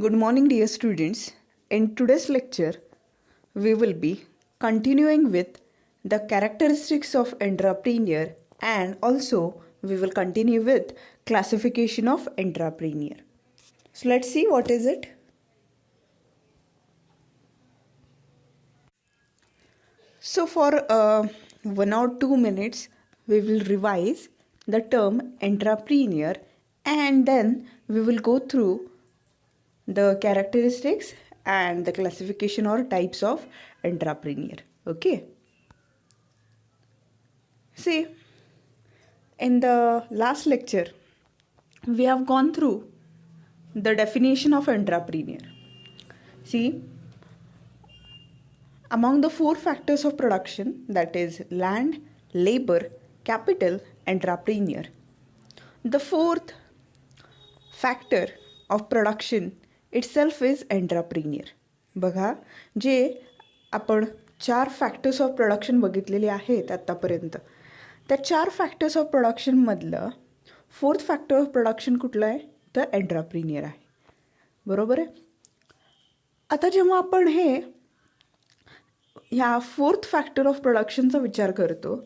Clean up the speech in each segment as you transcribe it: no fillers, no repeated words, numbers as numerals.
Good morning, dear students. In today's lecture, we will be continuing with the characteristics of entrepreneur, and also we will continue with classification of entrepreneur. So let's see what is it. So for 1 or 2 minutes, we will revise the term entrepreneur, and then we will go through the characteristics and the classification or types of entrepreneur. Okay, see, in the last lecture we have gone through the definition of entrepreneur. See, among the 4 factors of production, that is land, labor, capital, entrepreneur, the fourth factor of production itself is entrepreneur. बघा, जे आपण 4 factors of production बघितलेले आहेत आत्तापर्यंत, त्या 4 factors of प्रोडक्शनमधलं 4th factor of production कुठलं आहे? तर एंटरप्रिनियर आहे. बरोबर आहे. आता जेव्हा आपण ह्या 4th फॅक्टर ऑफ प्रोडक्शनचा विचार करतो,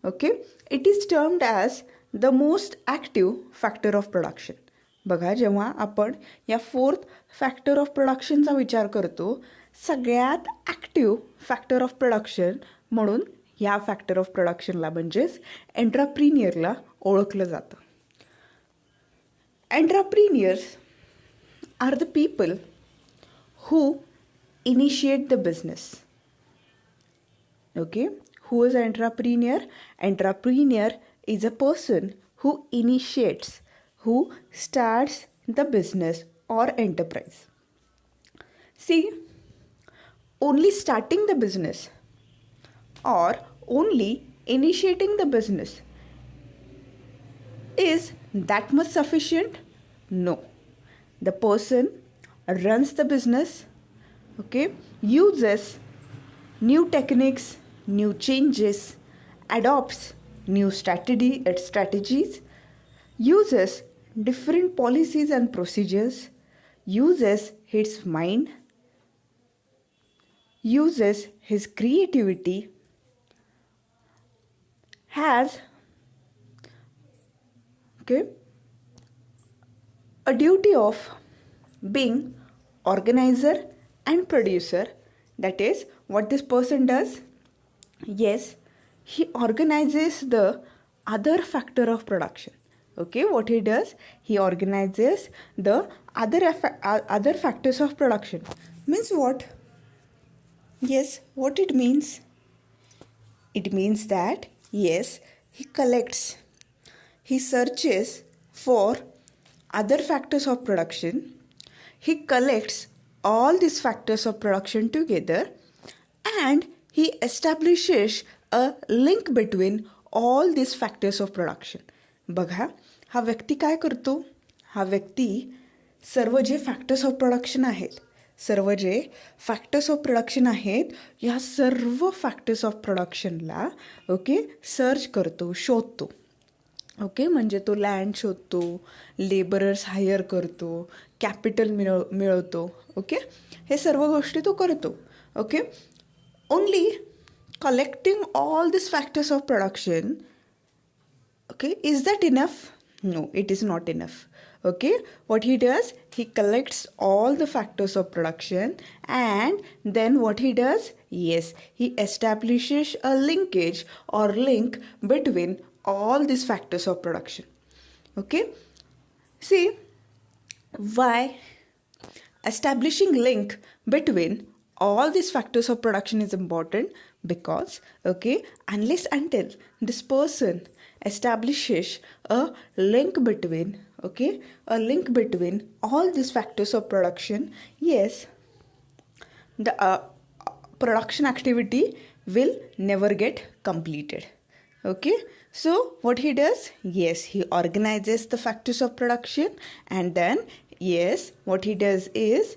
okay, it is termed as the most active factor of production. बघा, जेव्हा आपण या 4th फॅक्टर ऑफ प्रोडक्शनचा विचार करतो, सगळ्यात ॲक्टिव्ह फॅक्टर ऑफ प्रोडक्शन म्हणून ह्या फॅक्टर ऑफ प्रोडक्शनला म्हणजेच एंटरप्रिनियरला ओळखलं जातं. Entrepreneurs are the people who initiate the business. Okay, who is entrepreneur? Entrepreneur is a person who initiates, who starts the business or enterprise. See, only starting the business or only initiating the business, is that much sufficient? No. The person runs the business, okay, uses new techniques, new changes, adopts new strategies, uses different policies and procedures, uses his mind, uses his creativity, has a duty of being organizer and producer. That is what this person does. Yes, he organizes the other factor of production. Okay, what he does, he organizes the other factors of production. Means what? Yes, what it means? It means that yes, he collects, he searches for other factors of production, he collects all these factors of production together, and he establishes a link between all these factors of production. बघा, हा व्यक्ती काय करतो? हा व्यक्ती सर्व जे factors of production आहेत, या सर्व factors of प्रोडक्शनला okay search करतो, शोधतो. ओके, म्हणजे तो लँड शोधतो, लेबरर्स हायर करतो, कॅपिटल मिळवतो. ओके, हे सर्व गोष्टी तो करतो. Okay, only collecting all these factors of production, okay, is that enough? No, it is not enough. Okay, what he does, he collects all the factors of production, and then what he does, yes, he establishes a linkage or link between all these factors of production. Okay, see, why establishing link between all these factors of production is important? Because okay, unless until this person establishes a link between all these factors of production, yes, the production activity will never get completed. Okay, so what he does, yes, he organizes the factors of production, and then yes, what he does is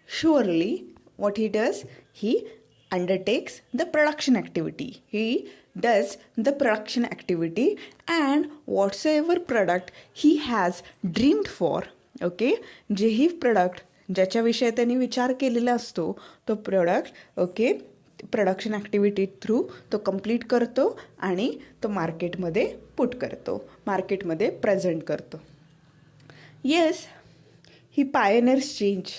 surely what he does, he undertakes the production activity. He does the production activity, and whatsoever product he has dreamed for, okay, जेही product ज्याच्याविषयी त्यांनी विचार केलेला असतो तो product okay production activity through तो complete करतो आणि तो मार्केटमध्ये पुट करतो, मार्केटमध्ये प्रेझेंट करतो. Yes, he pioneers change.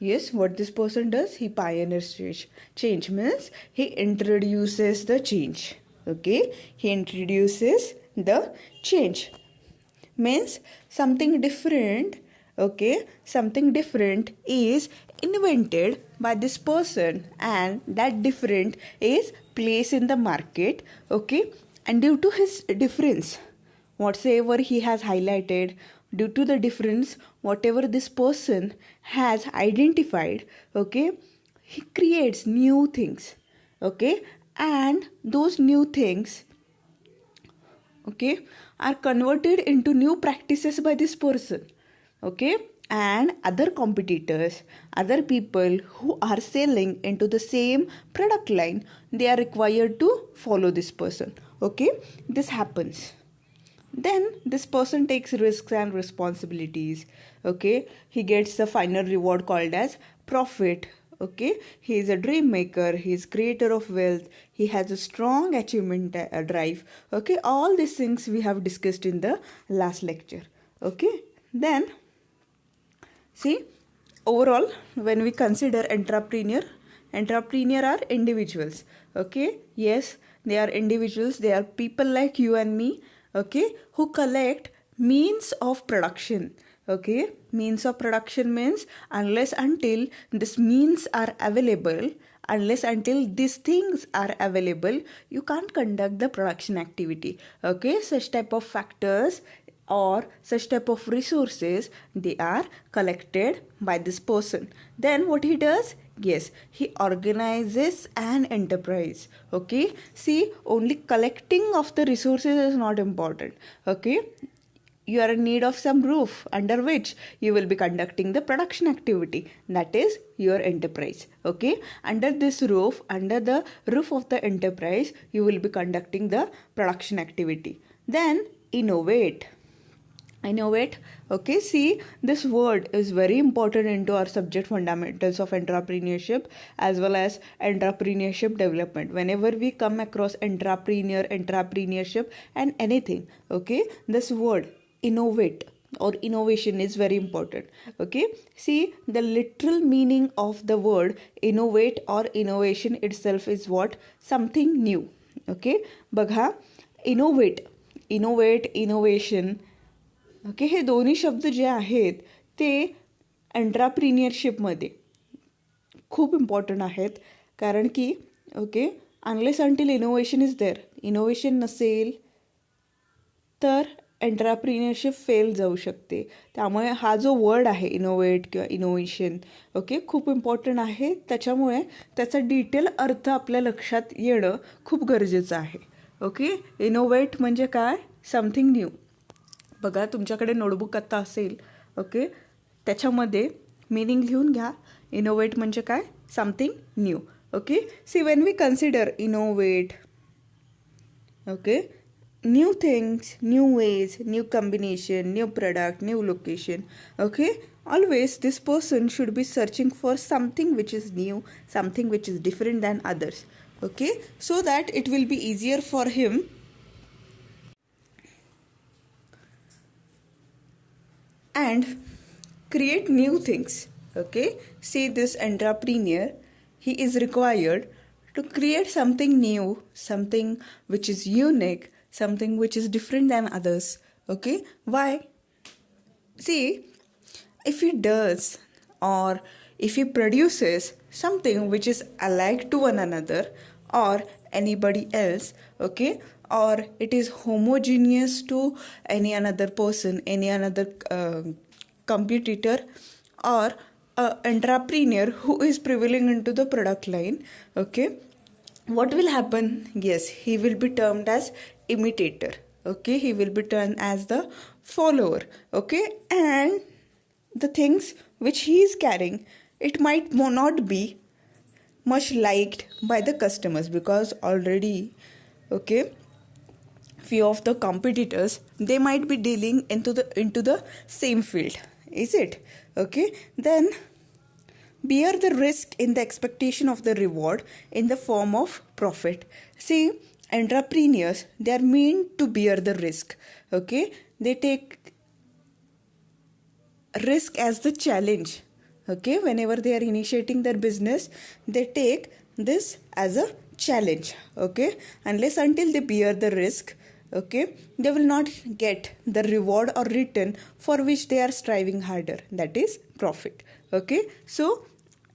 Yes, what this person does, he pioneers change. Change means he introduces the change. Okay, he introduces the change. Means something different. Okay, something different is invented by this person, and that different is placed in the market. Okay, and due to his difference, whatsoever he has highlighted, due to the difference whatever this person has identified, okay, he creates new things. Okay, and those new things, okay, are converted into new practices by this person. Okay, and other competitors, other people who are selling into the same product line, they are required to follow this person. Okay, this happens. Then this person takes risks and responsibilities. Okay, he gets the final reward called as profit. Okay, he is a dream maker, he is creator of wealth, he has a strong achievement drive. Okay, all these things we have discussed in the last lecture. Okay, then see, overall when we consider entrepreneur are individuals. Okay, yes, they are individuals, they are people like you and me, okay, who collect means of production. Okay, means of production means unless until these means are available, unless until these things are available, you can't conduct the production activity. Okay, such type of factors or such type of resources, they are collected by this person. Then what he does, yes, he organizes an enterprise. Okay, see, only collecting of the resources is not important. Okay, you are in need of some roof under which you will be conducting the production activity, that is your enterprise. Okay, under this roof, under the roof of the enterprise, you will be conducting the production activity. Then innovate. Okay, see, this word is very important into our subject fundamentals of entrepreneurship as well as entrepreneurship development. Whenever we come across entrepreneurship and anything, okay, this word innovate or innovation is very important. Okay, see, the literal meaning of the word innovate or innovation itself is what? Something new. Okay, बघा, innovation. Okay, हे दोन्ही शब्द जे आहेत ते एंट्राप्रिनियरशिपमध्ये खूप important आहेत. कारण की okay, unless until innovation is there, innovation नसेल तर एंट्राप्रिनियरशिप फेल जाऊ शकते. त्यामुळे हा जो वर्ड आहे इनोव्हेट किंवा इनोव्हेशन, ओके, खूप इम्पॉर्टंट आहे. त्याच्यामुळे त्याचा डिटेल अर्थ आपल्या लक्षात येणं खूप गरजेचं आहे. ओके, इनोव्हेट म्हणजे काय? Something new. बघा, तुमच्याकडे नोटबुक आत्ता असेल, ओके, त्याच्यामध्ये मीनिंग लिहून घ्या. इनोव्हेट म्हणजे काय? Something new. Okay, see, when we consider innovate, okay, new things, new ways, new combination, new product, new location. Okay, always this person should be searching for something which is new, something which is different than others. Okay, so that it will be easier for him and create new things. Okay, see, this entrepreneur, he is required to create something new, something which is unique, something which is different than others. Okay, why? See, if he does or if he produces something which is alike to one another or anybody else, okay, or it is homogeneous to any another person, any another competitor or entrepreneur who is prevailing into the product line, okay, what will happen? Yes, he will be termed as imitator. Okay, he will be termed as the follower. Okay, and the things which he is carrying, it might not be much liked by the customers, because already, okay, few of the competitors, they might be dealing into the same field, is it? Okay, then bear the risk in the expectation of the reward in the form of profit. See, entrepreneurs, they are meant to bear the risk. Okay, they take risk as the challenge. Okay, whenever they are initiating their business, they take this as a challenge. Okay, unless until they bear the risk, okay, they will not get the reward or return for which they are striving harder, that is profit. Okay, so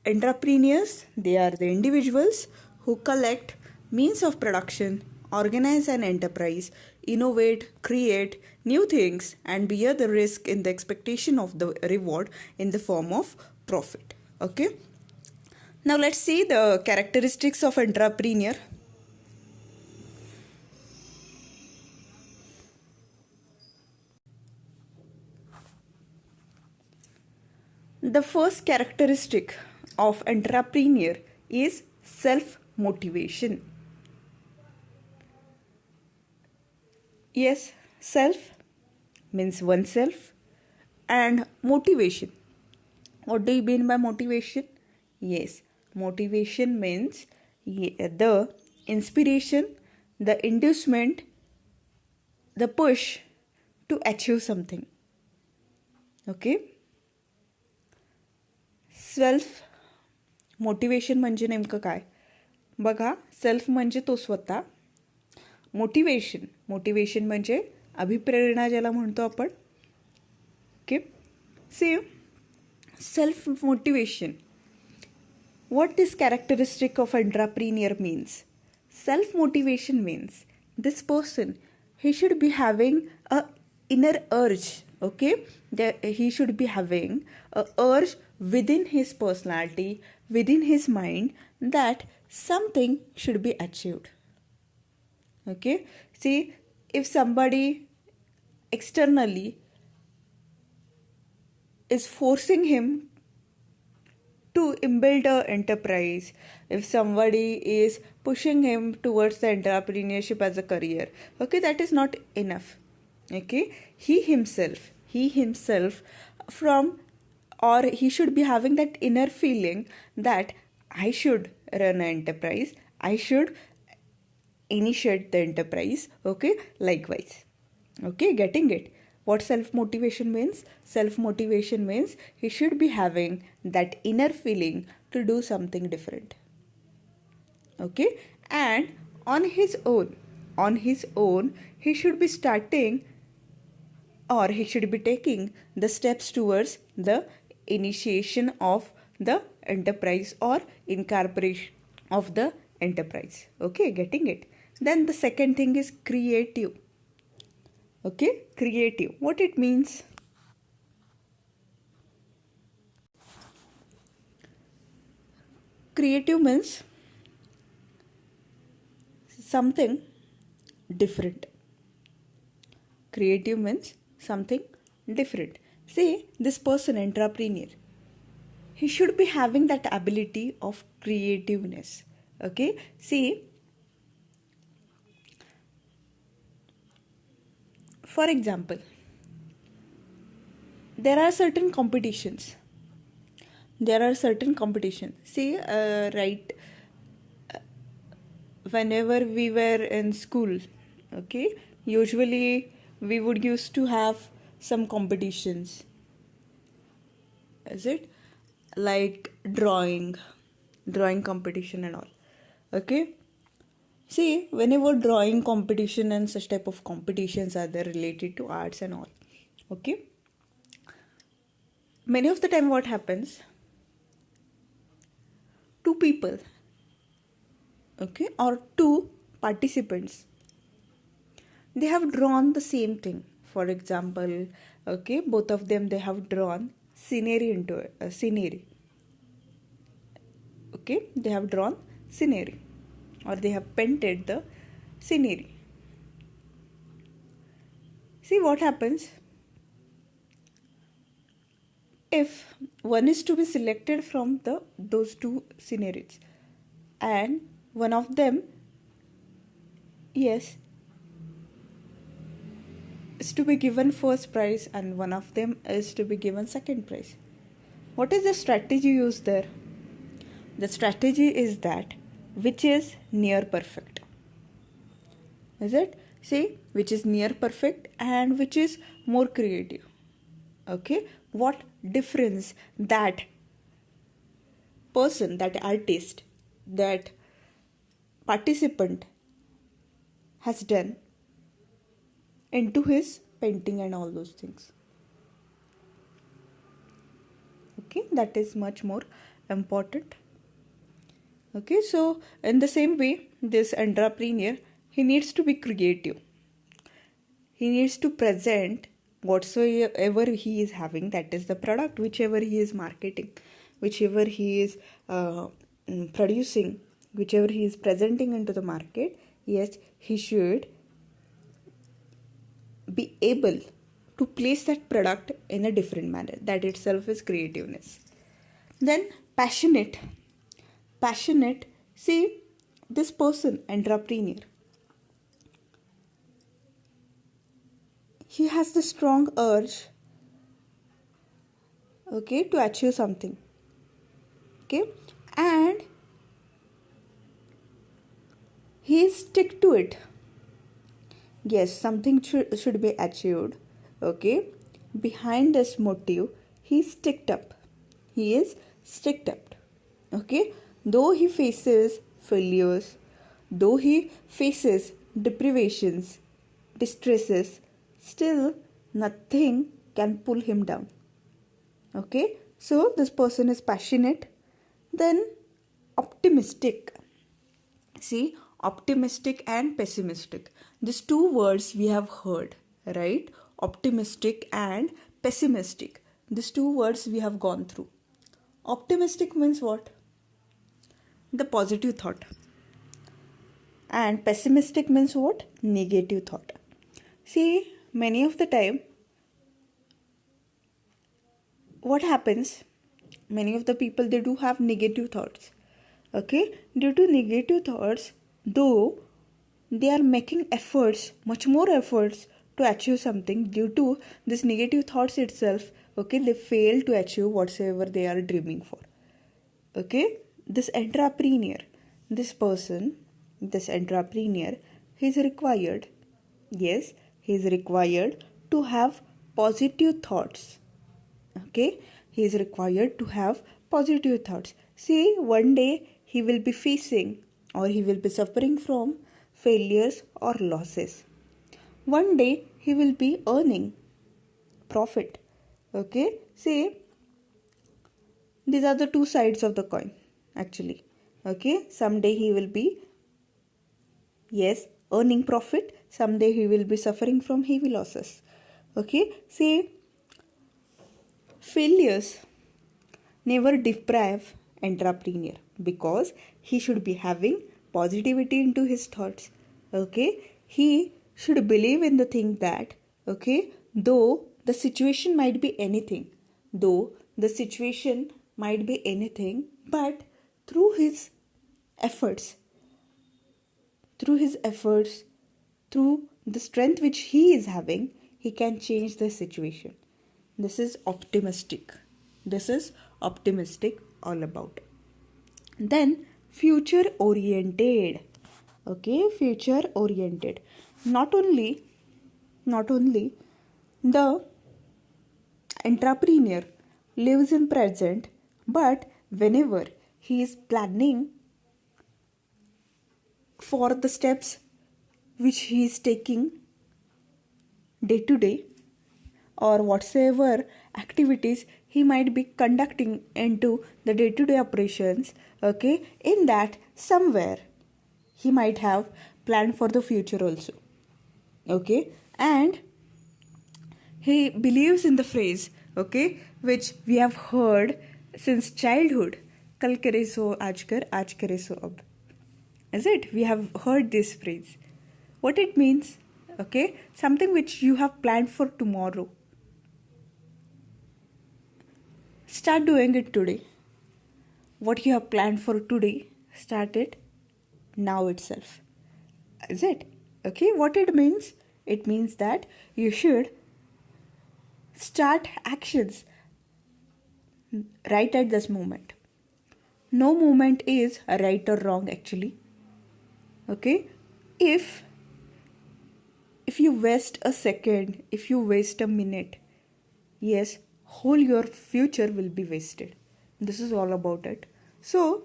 entrepreneurs, they are the individuals who collect means of production, organize an enterprise, innovate, create new things, and bear the risk in the expectation of the reward in the form of profit. Okay. Now let's see the characteristics of entrepreneur. The first characteristic of entrepreneur is self motivation. Yes, self means oneself, and motivation. What do you mean by motivation? Yes, motivation means the inspiration, the inducement, the push to achieve something. Okay. Self motivation म्हणजे नेमकं काय? बघा, self म्हणजे तो स्वतः. Motivation म्हणजे अभिप्रेरणा ज्याला म्हणतो आपण. Okay, see self motivation. What this characteristic of entrepreneur means? Self motivation means this person, he should be having a inner urge. Okay, he should be having a urge within his personality, within his mind, that something should be achieved. Okay, see, if somebody externally is forcing him to build an enterprise, if somebody is pushing him towards the entrepreneurship as a career, okay, that is not enough. Okay, he himself from, or he should be having that inner feeling that I should run an enterprise, I should initiate the enterprise. Okay, likewise. Okay, getting it? What self-motivation means? Self-motivation means he should be having that inner feeling to do something different. Okay, and on his own, he should be starting, or he should be taking the steps towards the initiation of the enterprise or incorporation of the enterprise. Okay, getting it? Then the second thing is creative. Okay, creative. What it means? Creative means something different. Creative means something different. Say, this person, entrepreneur, he should be having that ability of creativeness. Okay, see, for example, there are certain competitions. See, right, whenever we were in school, okay, usually we would used to have some competitions. Is it? Like drawing competition and all. Okay. See, whenever drawing competition and such type of competitions are there related to arts and all. Okay. Many of the time what happens? Two people, okay, or two participants, they have drawn the same thing. For example, okay, both of them, they have drawn scenery into a scenery. Okay, they have drawn scenery, or they have painted the scenery. See what happens if one is to be selected from those two sceneries, and one of them, yes, is to be given first prize and one of them is to be given second prize. What is the strategy used there? The strategy is that which is near perfect. Is it? See, which is near perfect and which is more creative. Okay, what difference that person, that artist, that participant has done into his painting and all those things. Okay, that is much more important. Okay, so in the same way, this entrepreneur, he needs to be creative. He needs to present whatsoever he is having, that is the product, whichever he is marketing, whichever he is producing, whichever he is presenting into the market. Yes, he should be able to place that product in a different manner. That itself is creativeness. Then passionate. See, this person, entrepreneur, he has the strong urge, okay, to achieve something. Okay, and he stick to it. Yes, something should be achieved. Okay, behind this motive, he sticked up. He is sticked up. Okay, though he faces failures, though he faces deprivations, distresses, still nothing can pull him down. Okay, so this person is passionate. Then optimistic. See, optimistic and pessimistic. These two words we have heard, right? Optimistic and pessimistic. These two words we have gone through. Optimistic means what? The positive thought. And pessimistic means what? Negative thought. See, many of the time, what happens? Many of the people, they do have negative thoughts. Okay, due to negative thoughts, though they are making efforts, much more efforts to achieve something, due to this negative thoughts itself, okay, they fail to achieve whatsoever they are dreaming for. Okay, this entrepreneur, this person, this entrepreneur, he is required, yes, he is required to have positive thoughts. Okay, he is required to have positive thoughts. See, one day he will be facing or he will be suffering from failures or losses. One day he will be earning profit. Okay, see, these are the two sides of the coin actually. Okay, someday he will be, yes, earning profit, someday he will be suffering from heavy losses. Okay, see, failures never deprive entrepreneur because he should be having positivity into his thoughts. Okay, he should believe in the thing that, okay, though the situation might be anything, but through his efforts, through the strength which he is having, he can change the situation. This is optimistic. This is optimistic all about. Then future oriented. Okay, future oriented. Not only the entrepreneur lives in present, but whenever he is planning for the steps which he is taking day to day, or whatsoever activities he might be conducting into the day-to-day operations, okay, in that somewhere he might have planned for the future also. Okay, and he believes in the phrase, okay, which we have heard since childhood, kal kare so aaj kar, aaj kare so ab. Is it? We have heard this phrase. What it means? Okay, something which you have planned for tomorrow, start doing it today. What you have planned for today, start it now itself. Is it? Okay, what it means? It means that you should start actions right at this moment. No moment is right or wrong actually. Okay? If you waste a second, if you waste a minute, yes, whole your future will be wasted. This is all about it. So,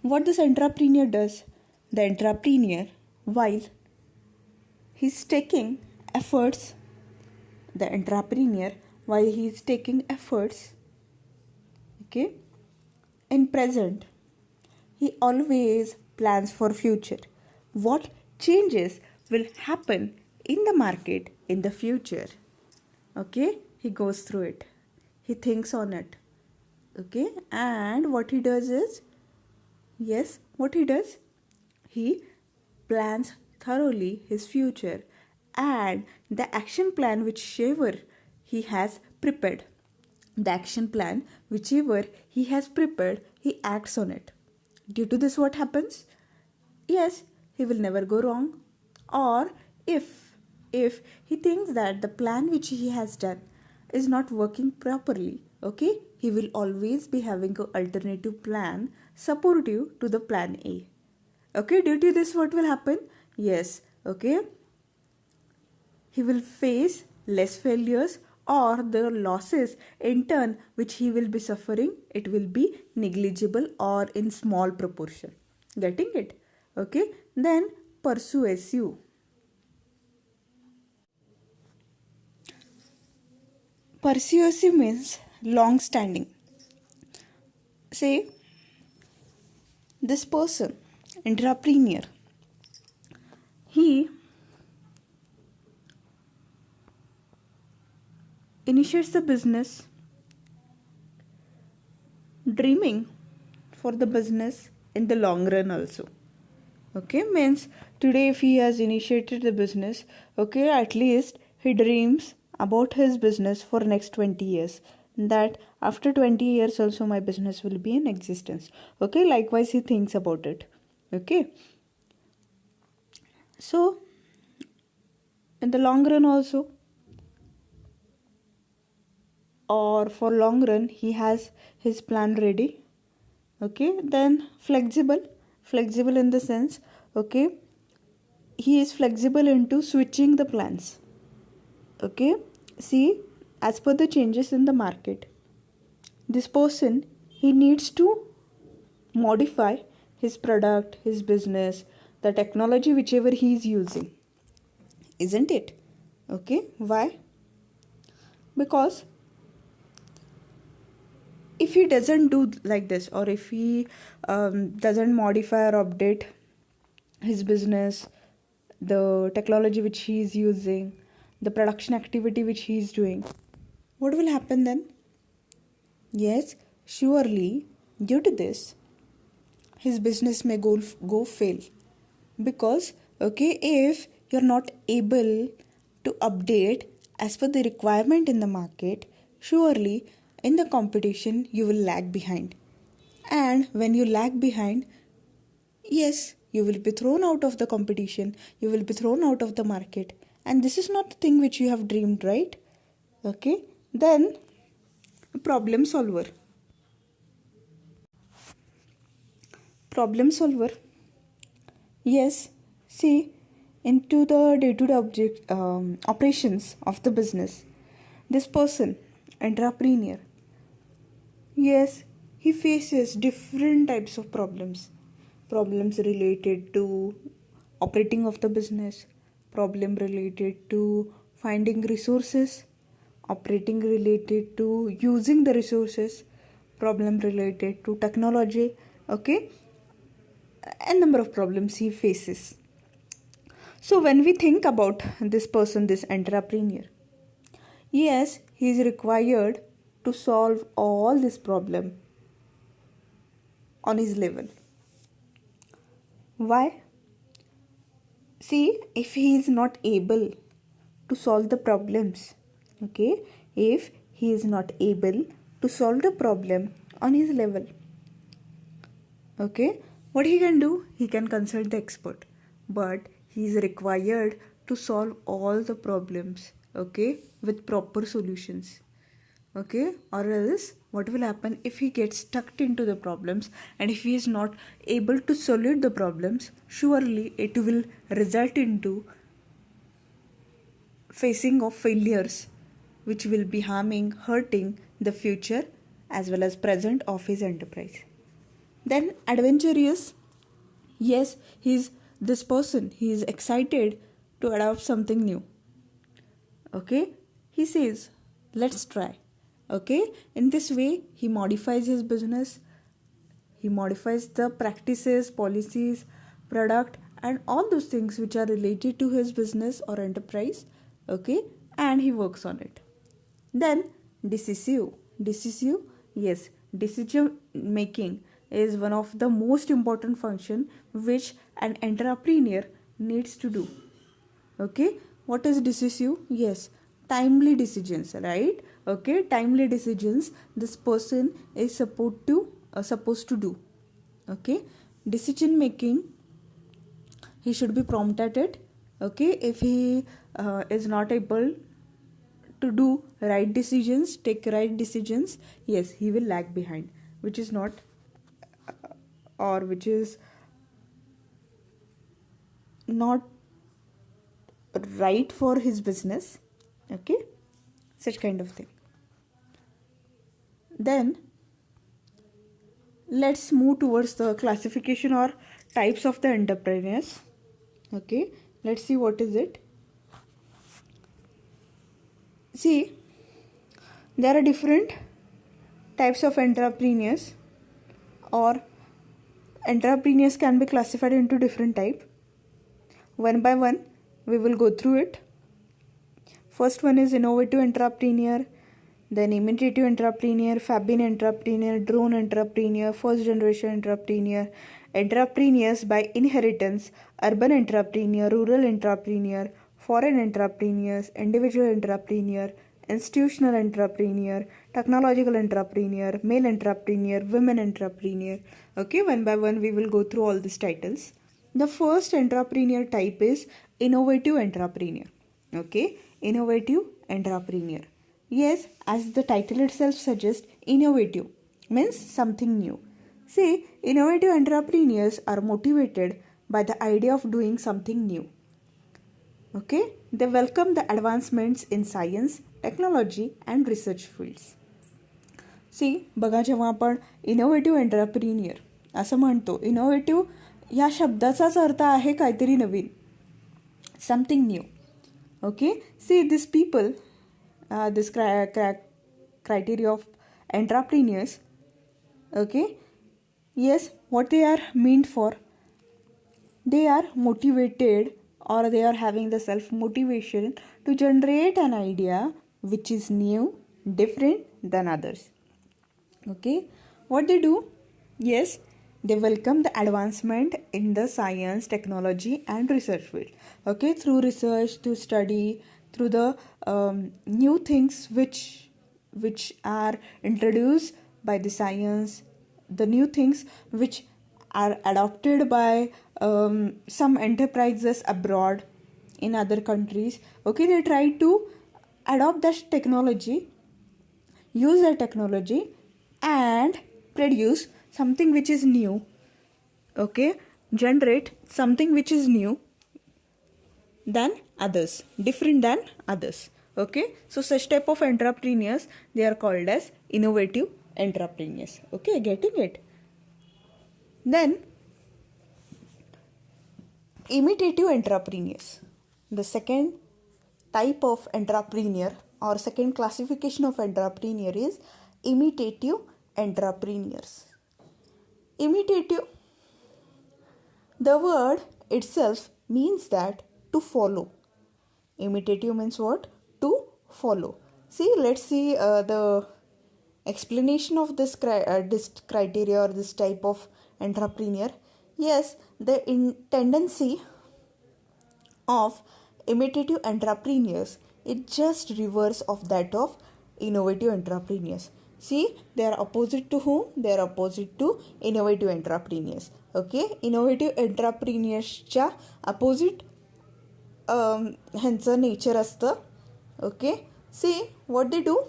what this entrepreneur does, the entrepreneur, while he's taking efforts, the entrepreneur, while he's taking efforts, okay, in present, he always plans for future. What changes will happen in the market in the future? Okay, he goes through it. He thinks on it. Okay, and what he does is, yes, what he does? He plans thoroughly his future and the action plan whichever he has prepared. The action plan whichever he has prepared, he acts on it. Due to this, what happens? Yes, he will never go wrong. Or if he thinks that the plan which he has done is not working properly, okay, he will always be having an alternative plan supportive to the plan A. Okay, due to this, what will happen? Yes, okay, he will face less failures, or the losses in turn which he will be suffering, it will be negligible or in small proportion. Getting it? Okay, then persuasive. Persuasive means long standing. Say this person, entrepreneur, he initiates the business dreaming for the business in the long run also. Okay, means today if he has initiated the business, okay, at least he dreams about his business for next 20 years, that after 20 years also my business will be in existence. Okay, likewise he thinks about it. Okay, so in the long run also, or for long run, he has his plan ready. Okay, then flexible in the sense, okay, he is flexible into switching the plans. Okay, see, as per the changes in the market, this person, he needs to modify his product, his business, the technology whichever he is using, isn't it? Okay, why? Because if he doesn't do like this, or if he doesn't modify or update his business, the technology which he is using, the production activity which he is doing, what will happen then? Yes, surely due to this, his business may go fail. Because, okay, if you're not able to update as per the requirement in the market, surely in the competition you will lag behind. And when you lag behind, yes, you will be thrown out of the competition, you will be thrown out of the market. And this is not the thing which you have dreamed, right? Okay, then problem solver. Problem solver. Yes, see, into the day-to-day operations of the business, this person, entrepreneur, yes, he faces different types of problems. Problems related to operating of the business, problem related to finding resources, operating related to using the resources, problem related to technology, okay, a number of problems he faces. So when we think about this person, this entrepreneur, yes, he is required to solve all this problem on his level. Why? See, if he is not able to solve the problems, okay, if he is not able to solve the problem on his level, okay, what he can do? He can consult the expert, but he is required to solve all the problems, okay, with proper solutions, okay, or else what will happen if he gets stuck into the problems, and if he is not able to solve the problems, surely it will result into facing of failures which will be hurting the future as well as present of his enterprise. Then adventurous, yes, this person, he is excited to adopt something new, okay, he says let's try, okay, in this way he modifies his business, he modifies the practices, policies, product, and all those things which are related to his business or enterprise, okay, and he works on it. Then decisive, yes, decision making is one of the most important function which an entrepreneur needs to do, okay. What is decisive? Yes, timely decisions, right? Okay, timely decisions this person is supposed to do, okay. Decision making, he should be prompt at it, okay. If he is not able to do right decisions, take right decisions, yes, he will lag behind, which is not or which is not right for his business, okay, such kind of thing. Then let's move towards the classification or types of the entrepreneurs, okay. Let's see what is it. See, there are different types of entrepreneurs, or entrepreneurs can be classified into different types. One by one we will go through it. First one is innovative entrepreneur, then imitative entrepreneur, Fabian entrepreneur, drone entrepreneur, first generation entrepreneur, entrepreneurs by inheritance, urban entrepreneur, rural entrepreneur, foreign entrepreneurs, individual entrepreneur, institutional entrepreneur, technological entrepreneur, male entrepreneur, women entrepreneur. Okay, one by one we will go through all these titles. The first entrepreneur type is innovative entrepreneur. Okay, innovative entrepreneur. Yes, as the title itself suggests, innovative means something new. See, innovative entrepreneurs are motivated by the idea of doing something new. Okay, they welcome the advancements in science, technology and research fields. सी बघा जेव्हा आपण innovative एंटरप्रिनियर असं म्हणतो, innovative ह्या शब्दाचाच अर्थ आहे काहीतरी नवीन, something new. Okay, see this people, this criteria of entrepreneurs, okay, yes, what they are meant for, they are motivated or they are having the self motivation to generate an idea which is new, different than others. Okay, what they do? Yes, they welcome the advancement in the science, technology and research field. Okay, through research, through study, through the new things which are introduced by the science, the new things which are adopted by some enterprises abroad in other countries. Okay, they try to adopt that technology, use that technology and produce something which is new. Okay, generate something which is new than others, different than others. Okay, so such type of entrepreneurs, they are called as innovative entrepreneurs. Okay, getting it? Then imitative entrepreneurs, the second type of entrepreneur or second classification of entrepreneur is imitative entrepreneurs. Imitative, the word itself means that to follow. Imitative means what? To follow. See, let's see the explanation of this criteria or this type of entrepreneur. Yes, the tendency of imitative entrepreneurs is just reverse of that of innovative entrepreneurs. See, they are opposite to whom? They are opposite to innovative entrepreneurs. Okay, innovative entrepreneurs च्या opposite ह्यांचं nature असतं. Okay, see what they do,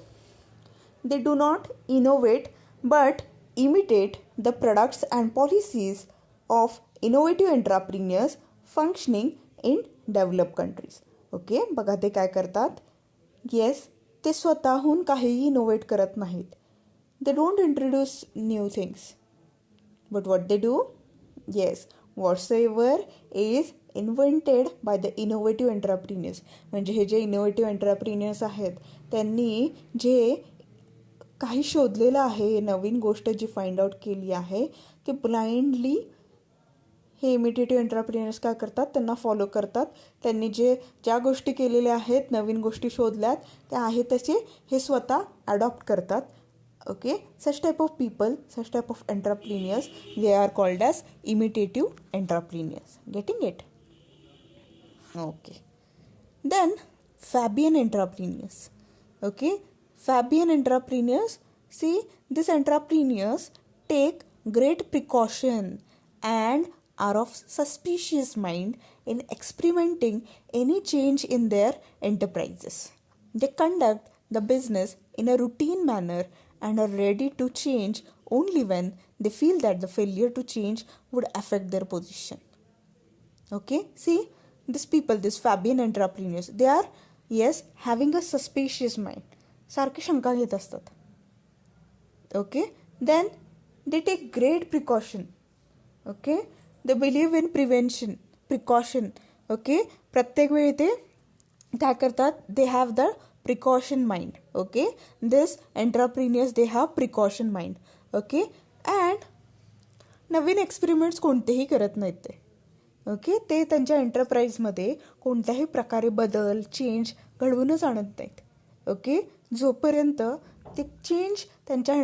they do not innovate but imitate the products and policies of innovative entrepreneurs functioning in developed countries. Okay, बघा ते काय करतात. Yes, ते स्वतःहून काहीही इनोव्हेट करत नाहीत. They don't introduce new things, but what they do, yes, whatsoever is invented by the innovative entrepreneurs. म्हणजे हे जे इनोव्हेटिव्ह एंटरप्रिन्युअर्स आहेत त्यांनी जे काही शोधलेलं आहे, नवीन गोष्ट जी फाइंड आउट केली आहे, ते ब्लाइंडली हे इमिटेटिव्ह एंटरप्रिन्युअर्स काय करतात, त्यांना फॉलो करतात. त्यांनी ज्या गोष्टी केलेल्या आहेत, नवीन गोष्टी शोधल्यात, त्या आहेत तसे हे स्वतः ॲडॉप्ट करतात. Okay, such type of people, such type of entrepreneurs, they are called as imitative entrepreneurs. Getting it? Okay. Then Fabian entrepreneurs. Okay, Fabian entrepreneurs, see, these entrepreneurs take great precaution and are of suspicious mind in experimenting any change in their enterprises. They conduct the business in a routine manner and are ready to change only when they feel that the failure to change would affect their position. Okay, see, these people, these Fabian entrepreneurs, they are, yes, having a suspicious mind. सारखी शंका घेत असतात. Okay, then they take great precaution. Okay, they believe in precaution. Okay, प्रत्येक वेळी ते काय करतात, they have the precaution mind. Okay, this entrepreneurs they have precaution mind. Okay, and नवीन एक्सपेरिमेंट्स कोणतेही करत नाहीत ते. ओके, ते त्यांच्या एंटरप्राईजमध्ये कोणत्याही प्रकारे बदल, चेंज घडवूनच आणत नाहीत. ओके, जोपर्यंत ते चेंज त्यांच्या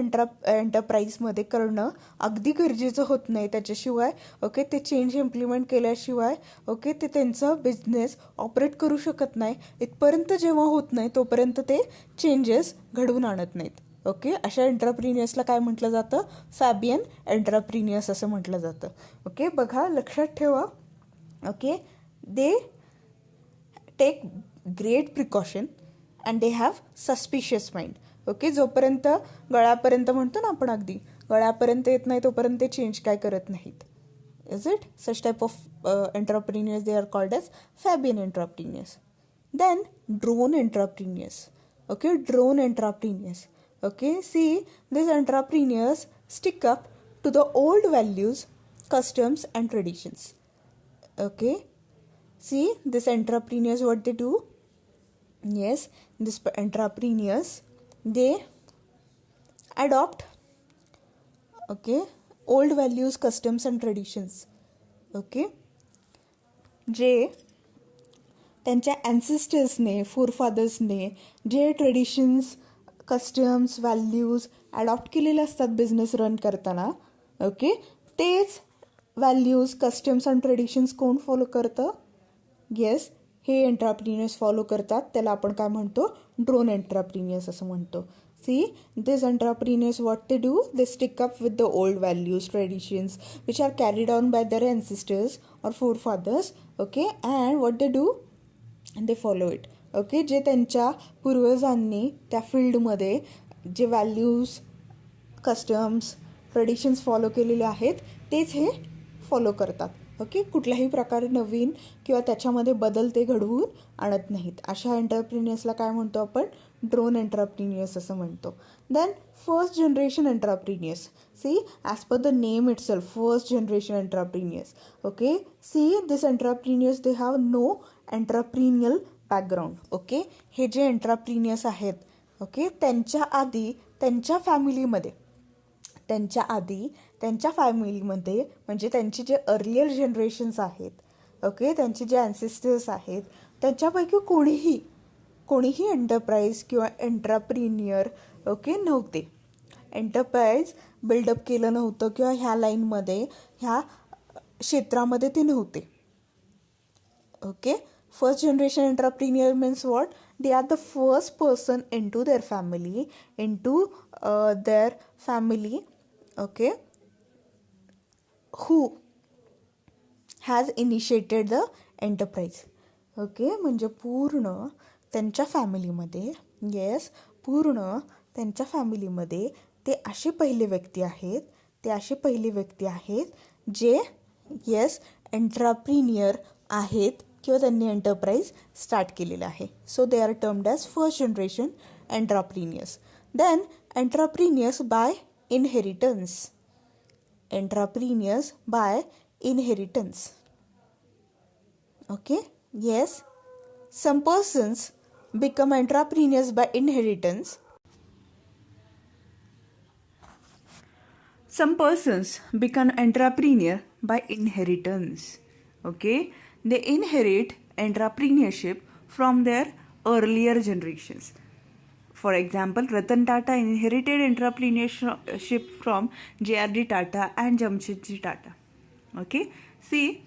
एंटरप्राईजमध्ये करणं अगदी गरजेचं होत नाही, त्याच्याशिवाय ओके ते चेंज इम्प्लिमेंट केल्याशिवाय ओके ते त्यांचं बिझनेस ऑपरेट करू शकत नाही. इथपर्यंत जेव्हा होत नाही तोपर्यंत ते चेंजेस घडवून आणत नाहीत. ओके, अशा एंटरप्रिन्युअर्सला काय म्हटलं जातं, फॅबियन एंटरप्रिन्युअर्स असं म्हटलं जातं. ओके, बघा, लक्षात ठेवा. Okay, they take great precaution and they have suspicious mind. Okay, जोपर्यंत गळ्यापर्यंत म्हणतो ना आपण, अगदी गळ्यापर्यंत येत नाही तोपर्यंत ते चेंज काय करत नाहीत. Is it? Such type of entrepreneurs they are called as Fabian entrepreneurs. Then drone entrepreneurs. Okay, drone entrepreneurs. Okay, see, these entrepreneurs stick up to the old values, customs and traditions. Okay, see, these entrepreneurs, what they do? Yes, these entrepreneurs, they adopt, okay, old values, customs and traditions. Okay, जे त्यांच्या ॲन्सेस्टर्सने, फोरफादर्सने जे traditions, customs, values adopt केलेले असतात business run करताना. Okay, तेच values, customs and traditions कोण फॉलो करतं? येस, हे एंटरप्रिन्युअर्स फॉलो करतात. त्याला आपण काय म्हणतो, ड्रोन एंटरप्रिन्युअर्स असं म्हणतो. See, this entrepreneurs what they do, they stick up with the old values, traditions which are carried on by their ancestors or forefathers. Okay, and what they do, they follow it. Okay, जे त्यांच्या पूर्वजांनी त्या फील्डमध्ये जे values, customs, traditions follow केलेले आहेत तेच हे follow करतात. Okay, कुठल्याही प्रकारे नवीन किंवा त्याच्यामध्ये बदल ते घडवून आणत नाहीत. अशा एंटरप्रिन्युअर्सला काय म्हणतो आपण, ड्रोन एंटरप्रिन्युअर्स असं म्हणतो. Then first generation entrepreneurs. See, as per the name itself, first generation entrepreneurs. Okay, see, this entrepreneurs they have no entrepreneurial background. Okay, हे जे एंटरप्रिन्युअर्स आहेत, ओके, त्यांच्या आधी त्यांच्या फॅमिलीमध्ये म्हणजे त्यांचे जे अर्लियर जनरेशन्स आहेत, ओके, त्यांचे जे ॲन्सेस्टर्स आहेत, त्यांच्यापैकी कोणीही एंटरप्राईज किंवा एंटरप्रिन्युअर ओके नव्हते. एंटरप्राईज बिल्डअप केलं नव्हतं किंवा ह्या लाईनमध्ये, ह्या क्षेत्रामध्ये ते नव्हते. ओके, first generation entrepreneur means what? They are the first person into their family, okay, who has initiated the enterprise. Okay, म्हणजे पूर्ण त्यांच्या फॅमिलीमध्ये, येस, पूर्ण त्यांच्या फॅमिलीमध्ये ते असे पहिले व्यक्ती आहेत, जे येस एंट्राप्रिनियर आहेत किंवा त्यांनी एंटरप्राइज स्टार्ट केलेलं आहे. So they are termed as first generation entrepreneurs. Then entrepreneurs by inheritance. Entrepreneurs by inheritance. Okay, yes, some persons become entrepreneurs by inheritance. Some persons become entrepreneur by inheritance. Okay, they inherit entrepreneurship from their earlier generations. For example, Ratan Tata inherited entrepreneurship from J.R.D. Tata and Jamshedji Tata. Okay, see,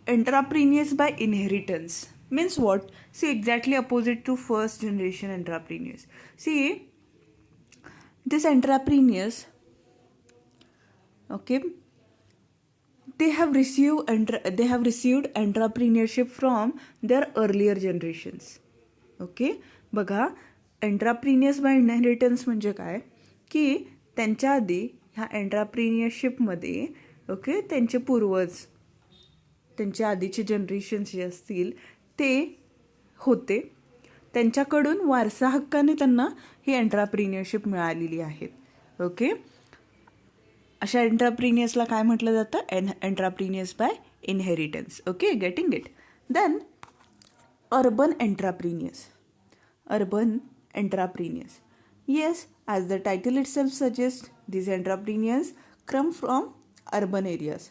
entrepreneurs by inheritance means what? See, exactly opposite to first generation entrepreneurs. See, these entrepreneurs, okay, they have received entrepreneurship from their earlier generations. Okay, बघा, एंट्राप्रिनियर्स by inheritance म्हणजे काय, की त्यांच्या आधी ह्या एंट्राप्रिनियरशिपमध्ये okay त्यांचे पूर्वज, त्यांच्या आधीचे जनरेशन्स जे असतील ते होते, त्यांच्याकडून वारसा हक्काने त्यांना ही एंट्राप्रिनियरशिप मिळालेली आहेत. ओके, अशा एंट्राप्रिनियर्सला काय म्हटलं जातं? Entrepreneurs by inheritance. Okay, getting it. Then urban entrepreneurs. Yes, as the title itself suggests, these entrepreneurs come from urban areas.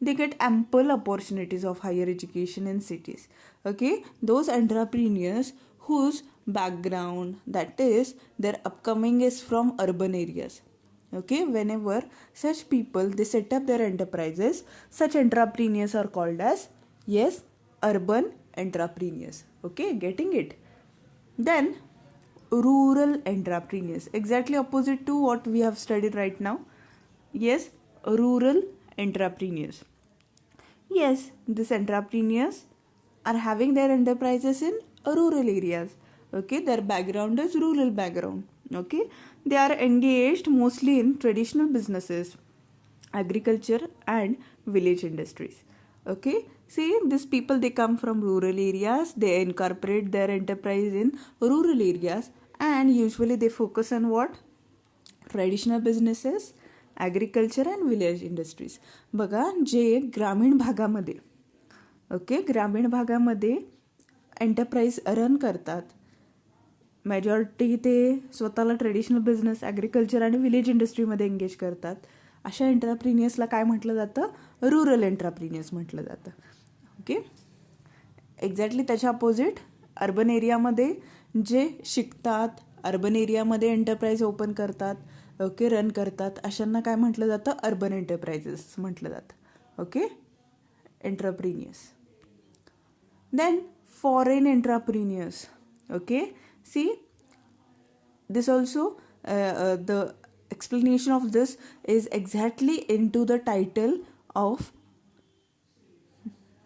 They get ample opportunities of higher education in cities. Okay, those entrepreneurs whose background, that is, their upcoming is from urban areas. Okay, whenever such people they set up their enterprises, such entrepreneurs are called as, yes, urban entrepreneurs. Okay, getting it. Then rural entrepreneurs, exactly opposite to what we have studied right now. Yes, rural entrepreneurs. Yes, these entrepreneurs are having their enterprises in rural areas. Okay, their background is rural background. Okay, they are engaged mostly in traditional businesses, agriculture and village industries. Okay, see, these people, they come from rural areas, they incorporate their enterprise in rural areas, and usually they focus on what? Traditional businesses, agriculture and village industries. बघा, जे ग्रामीण भागामध्ये okay ग्रामीण भागामध्ये enterprise run करतात, majority ते स्वतःला traditional business, agriculture आणि village इंडस्ट्रीमध्ये एंगेज करतात, अशा एंटरप्रिनियर्सला काय म्हटलं जातं? रूरल एंटरप्रिनियर्स म्हटलं जातं. ओके, एक्झॅक्टली त्याच्या अपोजिट अर्बन एरियामध्ये जे शिकतात, अर्बन एरियामध्ये एंटरप्राइज ओपन करतात, ओके रन करतात, अशांना काय म्हटलं जातं? अर्बन एंटरप्राइजेस म्हटलं जातं. Okay, entrepreneurs. Then foreign entrepreneurs. Okay, see, this also the explanation of this is exactly into the title of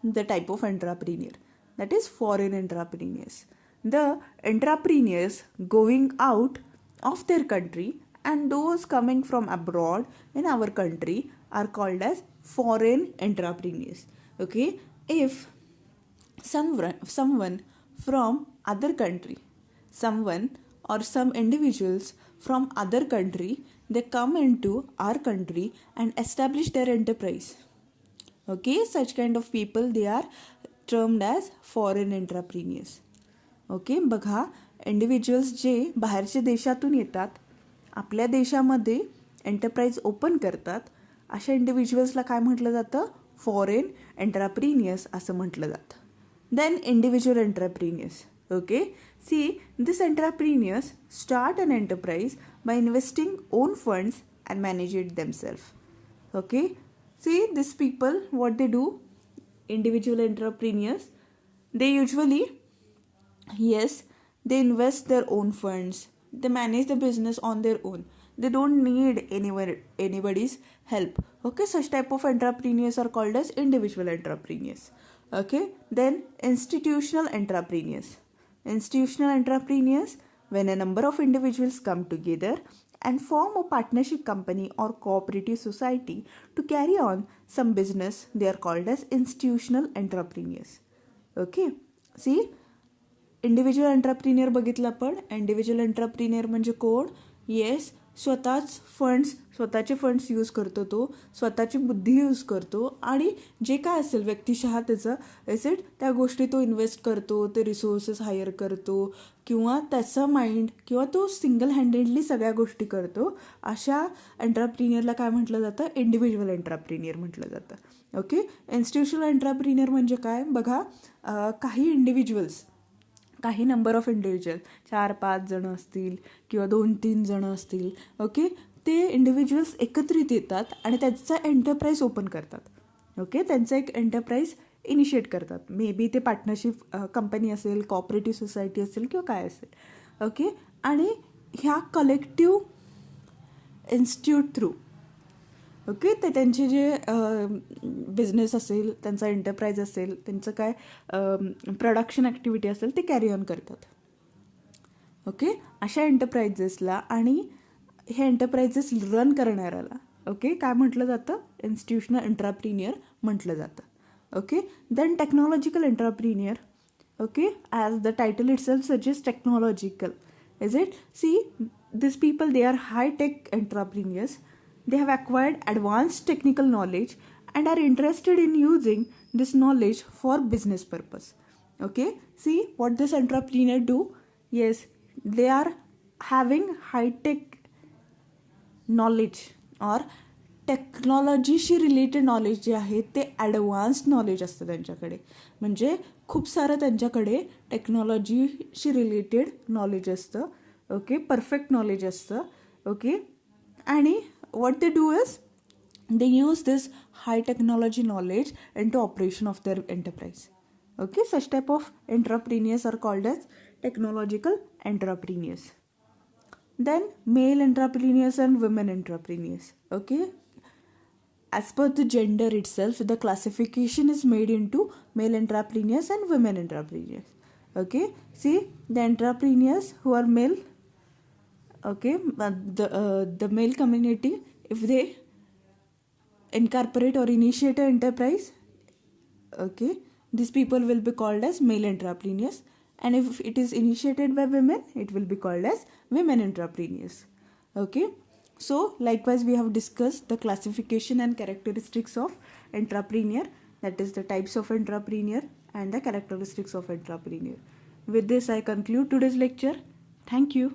the type of entrepreneur, that is foreign entrepreneurs. The entrepreneurs going out of their country and those coming from abroad in our country are called as foreign entrepreneurs. Okay, if someone from other country, someone or some individuals from other country, they come into our country and establish their enterprise. Okay, such kind of people, they are termed as foreign entrepreneurs. Okay, बघा, individuals जे बाहेरच्या देशातून येतात, आपल्या देशामध्ये enterprise open करतात, अशा इंडिव्हिज्युअल्सला काय म्हटलं जातं? फॉरेन एंटरप्रिनियर्स असं म्हटलं जातं. Then individual entrepreneurs. Okay, see, this entrepreneurs start an enterprise by investing own funds and manage it themselves. Okay, see, this people what they do, individual entrepreneurs, they usually, yes, they invest their own funds, they manage the business on their own, they don't need anybody's help. Okay, such type of entrepreneurs are called as individual entrepreneurs. Okay, then institutional entrepreneurs. Institutional entrepreneurs, when a number of individuals come together and form a partnership company or cooperative society to carry on some business, they are called as institutional entrepreneurs. Okay, see, individual entrepreneur बघितलं आपण. Individual एंटरप्रिनियर म्हणजे कोण? Yes, स्वतःचे funds use करतो, तो स्वतःची बुद्धी use करतो आणि जे काय असेल व्यक्तिशः त्याचं एसेट त्या गोष्टी तो इन्व्हेस्ट करतो, ते रिसोर्सेस हायर करतो किंवा त्याचा माइंड किंवा तो सिंगल हँडेडली सगळ्या गोष्टी करतो. अशा एंटरप्रिनियरला काय म्हटलं जातं? इंडिव्हिज्युअल एंटरप्रिनियर म्हटलं जातं. ओके, इन्स्टिट्यूशनल एंटरप्रिनियर म्हणजे काय? बघा, काही इंडिव्हिज्युअल्स, काही नंबर ऑफ इंडिव्हिज्युअल 4-5 जणं असतील किंवा 2-3 जणं असतील. ओके, ते इंडिव्हिज्युअल्स एकत्रित येतात आणि त्यांचा एंटरप्राइज ओपन करतात. ओके, त्यांचं एक एंटरप्राइज इनिशिएट करतात. मे बी ते पार्टनरशिप कंपनी असेल, कॉपरेटिव्ह सोसायटी असेल किंवा काय असेल. ओके, आणि ह्या कलेक्टिव्ह इन्स्टिट्यूट थ्रू, ओके, ते त्यांचे जे बिझनेस असेल, त्यांचा एंटरप्राइज असेल, त्यांचं काय प्रोडक्शन ॲक्टिव्हिटी असेल ते कॅरी ऑन करतात. ओके, अशा एंटरप्राइजेसला आणि हे एंटरप्राइजेस रन करणाऱ्याला ओके काय म्हटलं जातं? इन्स्टिट्यूशनल एंटरप्रिनियर म्हटलं जातं. Okay, then technological entrepreneur. Okay, as the title itself suggest technological. Is it? See, these people, they are high-tech entrepreneurs. They have acquired advanced technical knowledge and are interested in using this knowledge for business purpose. Okay, see what this entrepreneur do? Yes, they are having high-tech knowledge or टेक्नॉलॉजीशी related knowledge जे आहे ते advanced knowledge असतं त्यांच्याकडे. म्हणजे खूप सारं त्यांच्याकडे टेक्नॉलॉजीशी रिलेटेड नॉलेज असतं. ओके, परफेक्ट नॉलेज असतं. ओके, आणि what they do is they use this high technology knowledge into operation of their enterprise. Okay, such type of entrepreneurs are called as technological entrepreneurs. Then male entrepreneurs and women entrepreneurs. Okay, as per the gender itself, the classification is made into male entrepreneurs and women entrepreneurs. Okay, see the entrepreneurs who are male. Okay, the male community, if they incorporate or initiate an enterprise, okay, these people will be called as male entrepreneurs. And if it is initiated by women, it will be called as women entrepreneurs. Okay, so likewise we have discussed the classification and characteristics of entrepreneur, that is the types of entrepreneur and the characteristics of entrepreneur. With this I conclude today's lecture. Thank you.